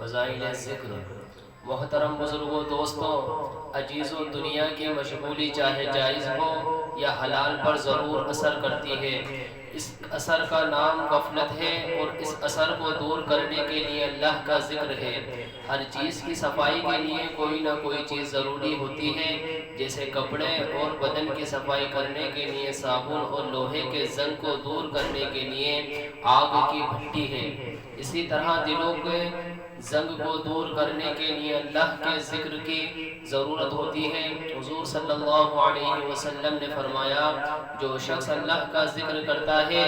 فضائل ذکر۔ محترم بزرگوں، دوستوں، عزیزوں، دنیا کی مشغولی چاہے جائز ہو یا حلال پر ضرور اثر کرتی ہے۔ اس اثر کا نام غفلت ہے، اور اس اثر کو دور کرنے کے لیے اللہ کا ذکر ہے۔ ہر چیز کی صفائی کے لیے کوئی نہ کوئی چیز ضروری ہوتی ہے، جیسے کپڑے، اور بدن کی صفائی کرنے کے لیے صابن، اور لوہے کے زنگ کو دور کرنے کے لیے آگ کی بھٹی ہے۔ اسی طرح دلوں کے زنگ کو دور کرنے کے لیے اللہ کے ذکر کی ضرورت ہوتی ہے۔ حضور صلی اللہ علیہ وسلم نے فرمایا، جو شخص اللہ کا ذکر کرتا ہے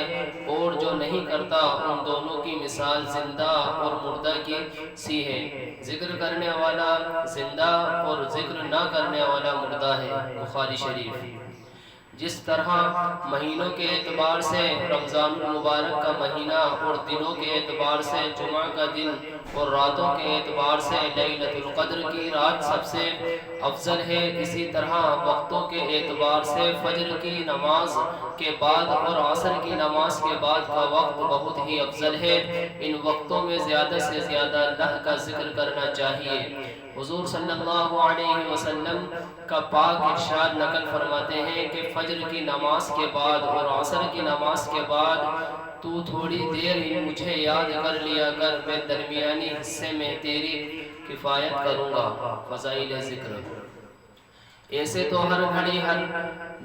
اور جو نہیں کرتا، ان دونوں کی مثال زندہ اور مردہ کی سی ہے۔ ذکر کرنے والا زندہ اور ذکر نہ کرنے والا مردہ ہے۔ بخاری شریف۔ جس طرح مہینوں کے اعتبار سے رمضان المبارک کا مہینہ، اور دنوں کے اعتبار سے جمعہ کا دن، اور راتوں کے اعتبار سے لیلۃ القدر کی رات سب سے افضل ہے، اسی طرح وقتوں کے اعتبار سے فجر کی نماز کے بعد اور عصر کی نماز کے بعد کا وقت بہت ہی افضل ہے۔ ان وقتوں میں زیادہ سے زیادہ اللہ کا ذکر کرنا چاہیے۔ حضور صلی اللہ علیہ وسلم کا پاک ارشاد نقل فرماتے ہیں کہ فجر کی نماز کے بعد اور عصر کی نماز کے بعد تو تھوڑی دیر ہی مجھے یاد کر لیا کر، میں درمیانی حصے میں تیری کفایت کروں گا۔ فضائل ذکر۔ ایسے تو ہر گھڑی، ہر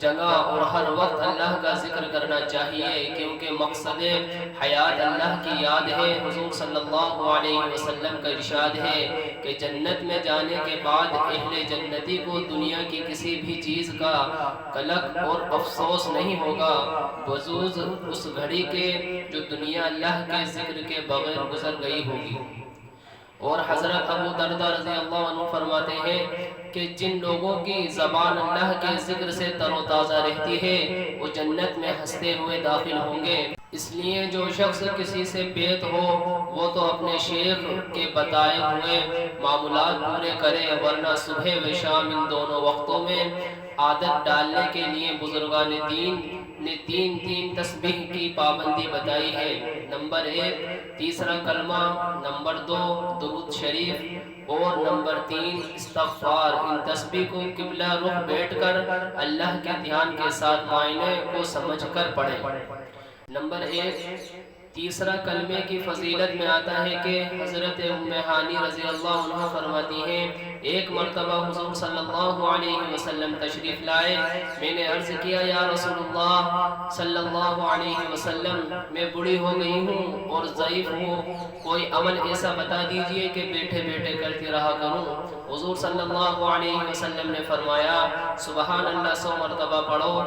جگہ اور ہر وقت اللہ کا ذکر کرنا چاہیے، کیونکہ مقصد حیات اللہ کی یاد ہے۔ حضور صلی اللہ علیہ وسلم کا ارشاد ہے کہ جنت میں جانے کے بعد اہل جنتی کو دنیا کی کسی بھی چیز کا قلق اور افسوس نہیں ہوگا، بجز اس گھڑی کے جو دنیا اللہ کے ذکر کے بغیر گزر گئی ہوگی۔ اور حضرت ابو دردہ رضی اللہ عنہ فرماتے ہیں کہ جن لوگوں کی زبان اللہ کے ذکر سے تر و تازہ رہتی ہے، وہ جنت میں ہنستے ہوئے داخل ہوں گے۔ اس لیے جو شخص کسی سے بیت ہو، وہ تو اپنے شیخ کے بتائے ہوئے معمولات پورے کرے، ورنہ صبح و شام ان دونوں وقتوں میں عادت ڈالنے کے لیے بزرگان دین نے تین تسبیح کی پابندی بتائی ہے۔ نمبر 1 تیسرا کلمہ، نمبر 2 درود شریف، اور نمبر 3 استغفار۔ ان تسبیح کو قبلہ رخ بیٹھ کر اللہ کے دھیان کے ساتھ معنی کو سمجھ کر پڑھیں۔ نمبر 1 تیسرا کلمے کی فضیلت میں آتا ہے کہ حضرت ام ہانی رضی اللہ عنہ فرماتی ہیں، ایک مرتبہ حضور صلی اللہ علیہ وسلم تشریف لائے۔ میں نے عرض کیا، یا رسول اللہ صلی اللہ علیہ وسلم، میں بوڑھی ہو گئی ہوں اور ضعیف ہوں، کوئی عمل ایسا بتا دیجئے کہ بیٹھے بیٹھے کرتی رہا کروں۔ حضور صلی اللہ علیہ وسلم نے فرمایا، سبحان اللہ 100 مرتبہ پڑھو،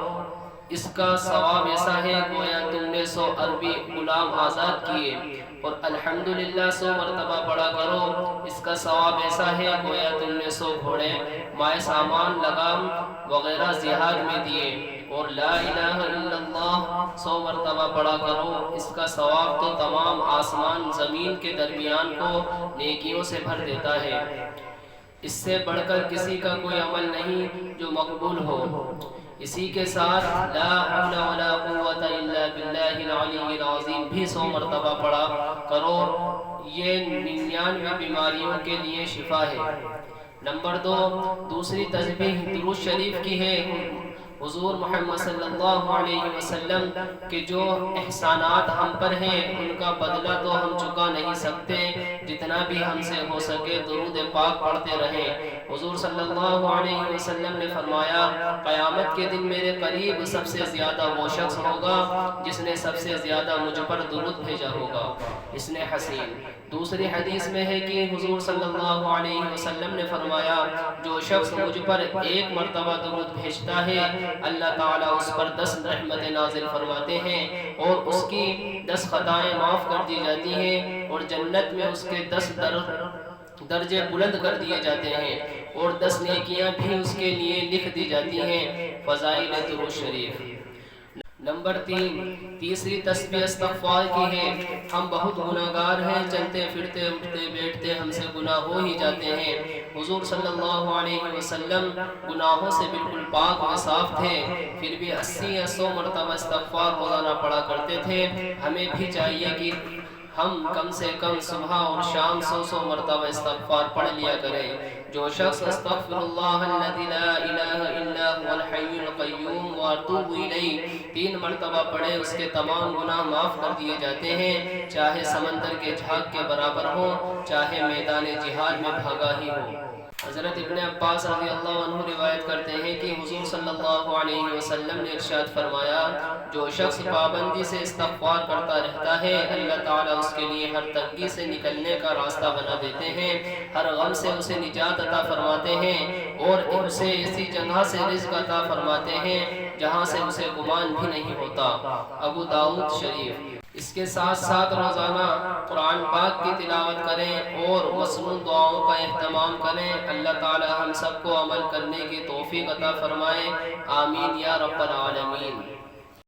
اس کا ثواب ایسا ہے گویا تم نے 100 عربی غلام آزاد کیے، اور الحمدللہ 100 مرتبہ پڑھا کرو، اس کا ثواب ایسا ہے گویا تم نے 100 گھوڑے، مائے سامان، لگام وغیرہ جہاد میں دیے، اور لا الہ الا اللہ 100 مرتبہ پڑھا کرو، اس کا ثواب تو تمام آسمان زمین کے درمیان کو نیکیوں سے بھر دیتا ہے۔ اس سے بڑھ کر کسی کا کوئی عمل نہیں جو مقبول ہو۔ اسی کے ساتھ لا حول ولا قوة الا باللہ العلی العظیم بھی 100 مرتبہ پڑھا کرو، یہ 99 بیماریوں کے لیے شفا ہے۔ نمبر 2 دوسری تسبیح درود شریف کی ہے۔ حضور محمد صلی اللہ علیہ وسلم کے جو احسانات ہم پر ہیں، ان کا بدلہ تو ہم چکا نہیں سکتے، جتنا بھی ہم سے ہو سکے درود پاک پڑھتے رہیں۔ حضور صلی اللہ علیہ وسلم نے فرمایا، قیامت کے دن میرے قریب سب سے زیادہ وہ شخص ہوگا جس نے سب سے زیادہ مجھ پر درود بھیجا ہوگا، اس نے حسین۔ دوسری حدیث میں ہے کہ حضور صلی اللہ علیہ وسلم نے فرمایا، جو شخص مجھ پر 1 مرتبہ درود بھیجتا ہے، اللہ تعالیٰ اس پر 10 رحمتیں نازل فرماتے ہیں، اور اس کی 10 خطائیں معاف کر دی جاتی ہیں، اور جنت میں اس کے 10 درجے بلند کر دیے جاتے ہیں، اور 10 نیکیاں بھی اس کے لیے لکھ دی جاتی ہیں۔ فضائل درود شریف۔ نمبر 3 تیسری تسبیح استغفار کی ہے۔ ہم بہت گناہگار ہیں، چلتے پھرتے اٹھتے بیٹھتے ہم سے گناہ ہو ہی جاتے ہیں۔ حضور صلی اللہ علیہ وسلم گناہوں سے بالکل پاک و صاف تھے، پھر بھی 80 یا 100 مرتبہ استغفار روزانہ پڑھا کرتے تھے۔ ہمیں بھی چاہیے کہ ہم کم سے کم صبح اور شام 100 مرتبہ استغفار پڑھ لیا کریں۔ جو شخص استغفر اللہ الذی لا الہ الا هو الحی القیوم واتوب الیہ 3 مرتبہ پڑھے، اس کے تمام گناہ معاف کر دیے جاتے ہیں، چاہے سمندر کے جھاگ کے برابر ہو، چاہے میدان جہاد میں بھاگا ہی ہو۔ حضرت ابن عباس رضی اللہ عنہ روایت کرتے ہیں کہ حضور صلی اللہ علیہ وسلم نے ارشاد فرمایا، جو شخص پابندی سے استغفار کرتا رہتا ہے، اللہ تعالیٰ اس کے لیے ہر تنگی سے نکلنے کا راستہ بنا دیتے ہیں، ہر غم سے اسے نجات عطا فرماتے ہیں، اور اسے اسی جگہ سے رزق عطا فرماتے ہیں جہاں سے اسے گمان بھی نہیں ہوتا۔ ابو داؤد شریف۔ اس کے ساتھ ساتھ روزانہ قرآن پاک کی تلاوت کریں اور مسنون دعاؤں کا اہتمام کریں۔ اللہ تعالی ہم سب کو عمل کرنے کی توفیق عطا فرمائے، آمین یا رب العالمین۔